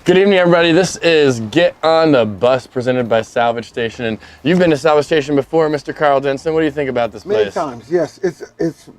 Good evening, everybody. This is Get on the Bus, presented by Salvage Station. And you've been to Salvage Station before, Mr. Karl Denson. What do you think about this place? Many times, yes. It's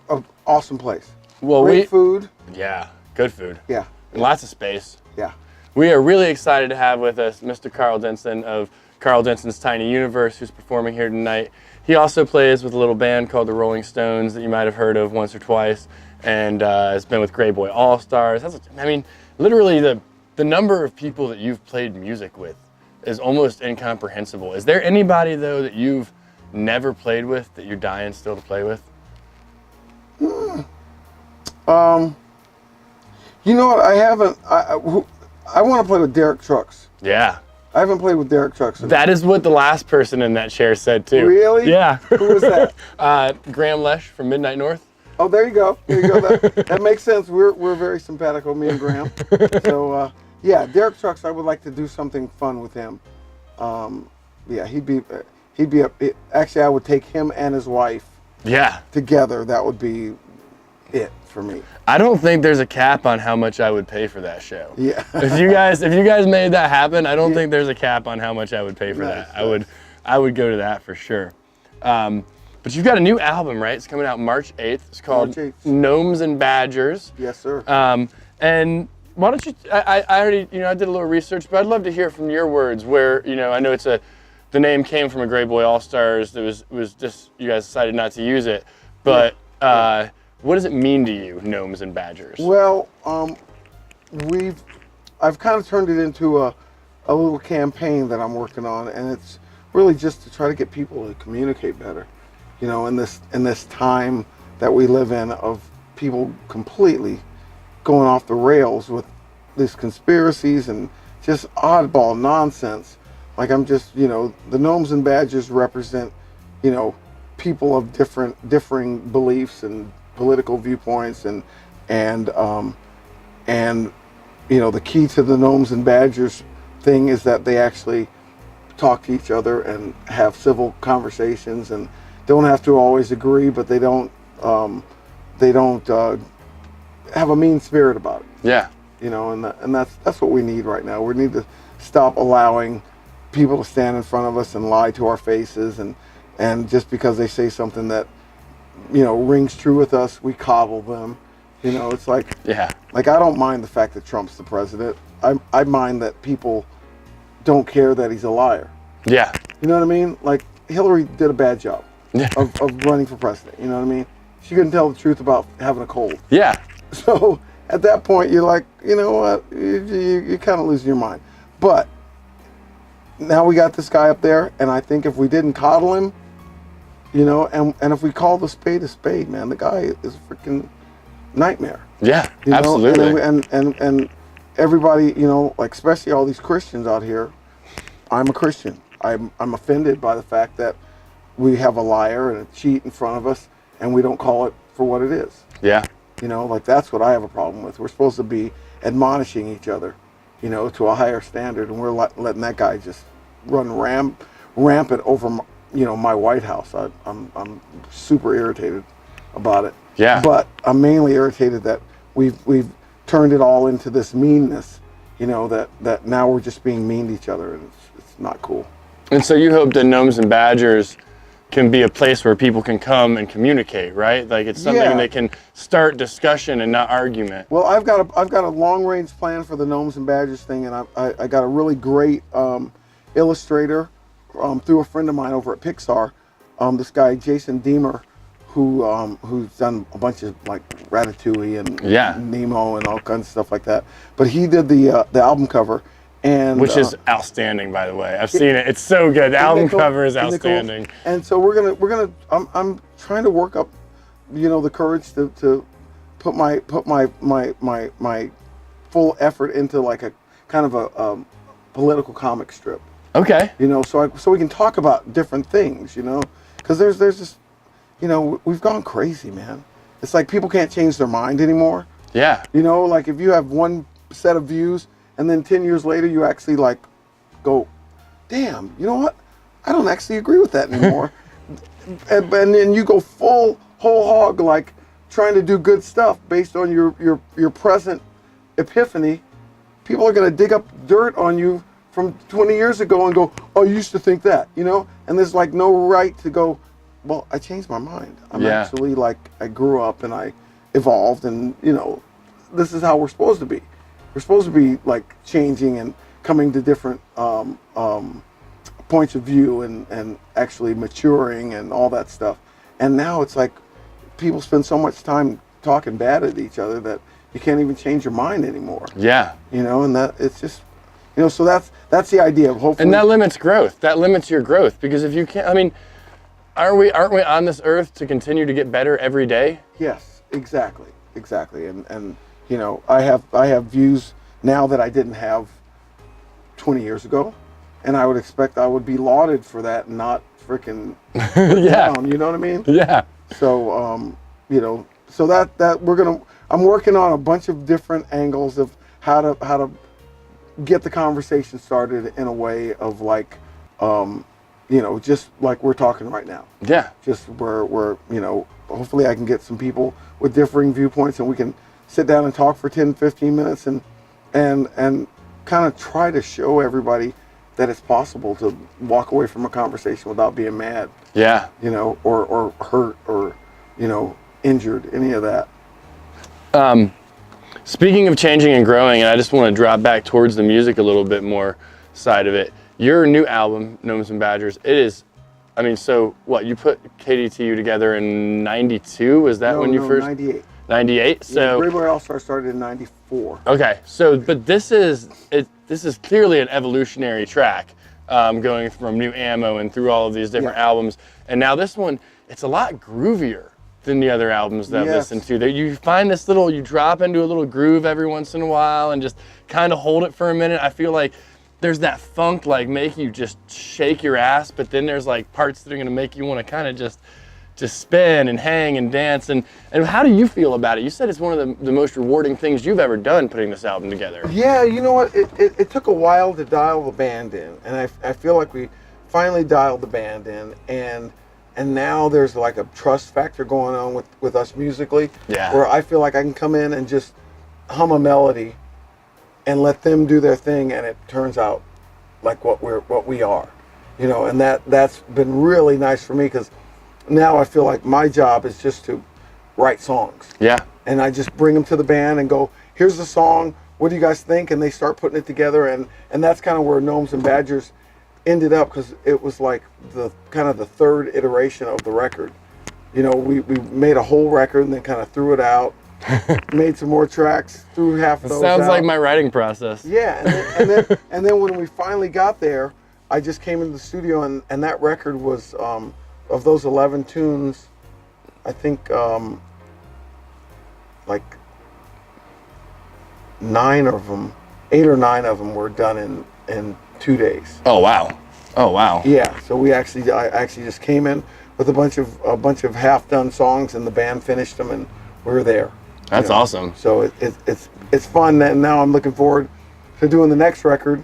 an awesome place. Well, Great food. Yeah, good food. Yeah. And lots of space. Yeah. We are really excited to have with us Mr. Karl Denson of Karl Denson's Tiny Universe, who's performing here tonight. He also plays with a little band called the Rolling Stones that you might have heard of once or twice, and has been with Greyboy Allstars. I mean, literally the number of people that you've played music with is almost incomprehensible. Is there anybody, though, that you've never played with that you're dying still to play with? You know what? I haven't. I want to play with Derek Trucks. Yeah. I haven't played with Derek Trucks. That is what the last person in that chair said, too. Really? Yeah. Who was that? Graham Lesh from Midnight North. Oh, there you go. There you go. That makes sense. We're very simpatico, me and Graham. So, yeah, Derek Trucks. I would like to do something fun with him. Yeah, he'd be actually, I would take him and his wife. Yeah. Together. That would be it for me. I don't think there's a cap on how much I would pay for that show. Yeah. If you guys made that happen, I don't think there's a cap on how much I would pay for that. I would go to that for sure. But you've got a new album, right? It's coming out March 8th. It's called Gnomes and Badgers. Yes, sir. And why don't you? I already, I did a little research, but I'd love to hear from your words. Where, I know the name came from a Greyboy Allstars. That was just, you guys decided not to use it. But what does it mean to you, Gnomes and Badgers? Well, I've kind of turned it into a little campaign that I'm working on, and it's really just to try to get people to communicate better. In this time that we live in, of people completely going off the rails with these conspiracies and just oddball nonsense. Like, I'm just, the Gnomes and Badgers represent, people of differing beliefs and political viewpoints, and the key to the Gnomes and Badgers thing is that they actually talk to each other and have civil conversations, and don't have to always agree, but they don't have a mean spirit about it. Yeah. And that's what we need right now. We need to stop allowing people to stand in front of us and lie to our faces, and just because they say something that rings true with us, we coddle them. It's like, yeah. Like, I don't mind the fact that Trump's the president. I mind that people don't care that he's a liar. Yeah. You know what I mean? Like, Hillary did a bad job of running for president. You know what I mean? She couldn't tell the truth about having a cold. Yeah. So at that point, you're like, you know what? You're kind of losing your mind. But now we got this guy up there, and I think if we didn't coddle him, and if we call the spade, man, the guy is a freaking nightmare. Yeah, absolutely. And everybody, like, especially all these Christians out here, I'm a Christian. I'm offended by the fact that we have a liar and a cheat in front of us, and we don't call it for what it is. Yeah. Like, that's what I have a problem with. We're supposed to be admonishing each other, to a higher standard, and we're letting that guy just run rampant over my White House. I'm super irritated about it. Yeah. But I'm mainly irritated that we've turned it all into this meanness, that now we're just being mean to each other, and it's not cool. And so you hope that Gnomes and Badgers can be a place where people can come and communicate, right? Like, it's something that can start discussion and not argument. Well, I've got a long range plan for the Gnomes and Badgers thing, and I got a really great illustrator through a friend of mine over at Pixar, this guy Jason Deemer, who's done a bunch of, like, Ratatouille and Nemo and all kinds of stuff like that. But he did the album cover. Which is outstanding, by the way. I've seen it. It's so good. The album cover is outstanding. Cool? And so we're gonna. I'm trying to work up, the courage to put my full effort into, like, a kind of a political comic strip. Okay. So we can talk about different things. Because there's just, we've gone crazy, man. It's like people can't change their mind anymore. Yeah. Like, if you have one set of views, and then 10 years later, you actually, like, go, damn, you know what? I don't actually agree with that anymore. and then you go whole hog, like, trying to do good stuff based on your present epiphany. people are going to dig up dirt on you from 20 years ago and go, oh, you used to think that, you know? And there's like no right to go, well, I changed my mind. I'm actually like, I grew up and I evolved, and, you know, this is how we're supposed to be. We're supposed to be like changing and coming to different points of view and actually maturing and all that stuff. And now it's like people spend so much time talking bad at each other that you can't even change your mind anymore. Yeah. You know, and that it's just, you know, so that's the idea of hopefully. And that limits growth. That limits your growth, because if you can't, I mean, aren't we on this earth to continue to get better every day? Yes, exactly. And you know, I have views now that I didn't have 20 years ago, and I would expect I would be lauded for that, and not freaking down, you know what I mean? Yeah. So you know, so that I'm working on a bunch of different angles of how to get the conversation started in a way of like, you know, just like we're talking right now. Yeah. Just where you know, hopefully I can get some people with differing viewpoints and we can sit down and talk for 10, 15 minutes and kind of try to show everybody that it's possible to walk away from a conversation without being mad. Yeah. You know, or hurt or, you know, injured, any of that. Speaking of changing and growing, and I just want to drop back towards the music a little bit more side of it. Your new album, Gnomes and Badgers, it is, I mean, so what, you put KDTU together in 92? Was that when you first? 98. 98? So Greyboy Allstars started in 94. Okay, so, but this is clearly an evolutionary track, going from New Ammo and through all of these different albums. And now this one, it's a lot groovier than the other albums that I've listened to. That you find this little, you drop into a little groove every once in a while and just kind of hold it for a minute. I feel like there's that funk, like make you just shake your ass, but then there's like parts that are gonna make you want to kind of just spin and hang and dance. And how do you feel about it? You said it's one of the most rewarding things you've ever done, putting this album together. Yeah, you know what? It took a while to dial the band in, and I feel like we finally dialed the band in, and now there's like a trust factor going on with us musically, where I feel like I can come in and just hum a melody and let them do their thing, and it turns out like what we are, you know. And that's been really nice for me, because now I feel like my job is just to write songs. Yeah. And I just bring them to the band and go, here's the song, what do you guys think? And they start putting it together, and that's kind of where Gnomes and Badgers ended up, because it was like the kind of the third iteration of the record. You know, we made a whole record and then kind of threw it out, made some more tracks, threw half of those sounds out. like my writing process. Yeah, and then when we finally got there, I just came into the studio, and that record was, of those 11 tunes, I think like 8 or 9 of them were done in 2 days. Oh wow! Oh wow! Yeah, so I actually just came in with a bunch of half-done songs, and the band finished them, and we were there. That's awesome. So it's fun, and now I'm looking forward to doing the next record,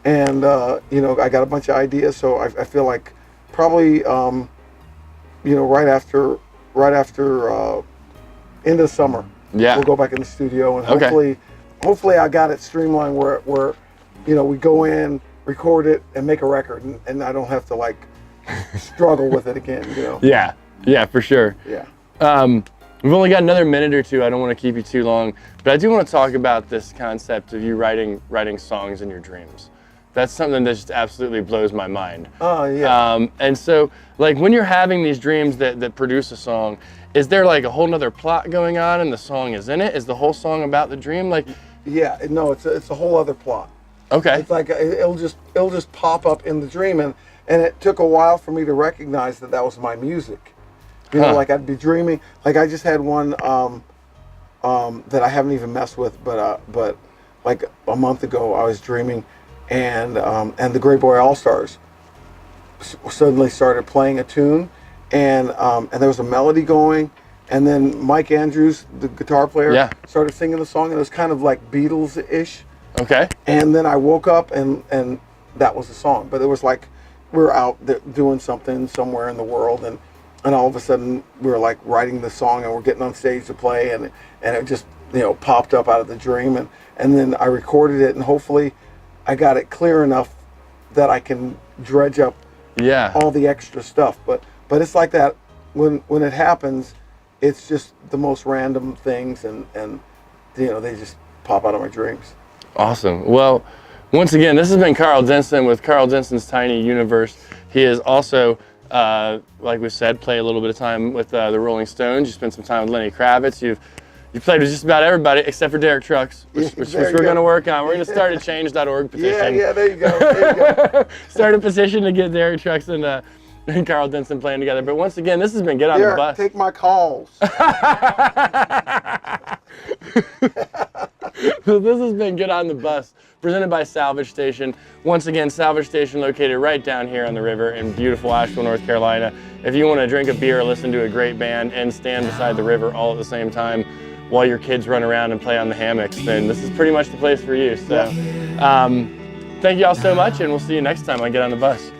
and you know, I got a bunch of ideas, so I feel like probably you know, right after end of summer, we'll go back in the studio, and hopefully I got it streamlined where you know, we go in, record it, and make a record, and I don't have to like struggle with it again, you know. Yeah, for sure. Yeah. We've only got another minute or two. I don't want to keep you too long, but I do want to talk about this concept of you writing songs in your dreams. That's something that just absolutely blows my mind. Oh, yeah. And so, like, when you're having these dreams that produce a song, is there like a whole nother plot going on and the song is in it? Is the whole song about the dream? Like, yeah, no, it's a whole other plot. Okay. It's like it'll just pop up in the dream, and it took a while for me to recognize that was my music. You know, like I'd be dreaming. Like I just had one that I haven't even messed with, but like a month ago I was dreaming, and the Greyboy Allstars suddenly started playing a tune, and there was a melody going, and then Mike Andrews, the guitar player, started singing the song, and it was kind of like Beatles-ish. Okay. And then I woke up, and that was the song. But it was like we were out doing something somewhere in the world, and all of a sudden we were like writing the song, and we're getting on stage to play, and it just popped up out of the dream, and then I recorded it, and hopefully I got it clear enough that I can dredge up all the extra stuff. But it's like that when it happens, it's just the most random things, and they just pop out of my dreams. Awesome. Well, once again, this has been Karl Denson with Karl Denson's Tiny Universe. He is also, like we said, played a little bit of time with the Rolling Stones. You spent some time with Lenny Kravitz. You played with just about everybody except for Derek Trucks, which we're going to work on. We're going to start a change.org petition. Yeah, there you go. Start a petition to get Derek Trucks and Karl Denson playing together. But once again, this has been Get on the Bus. Take my calls. So this has been Get on the Bus, presented by Salvage Station. Once again, Salvage Station located right down here on the river in beautiful Asheville, North Carolina. If you want to drink a beer, listen to a great band, and stand beside the river all at the same time while your kids run around and play on the hammocks, then this is pretty much the place for you. So thank you all so much, and we'll see you next time on Get on the Bus.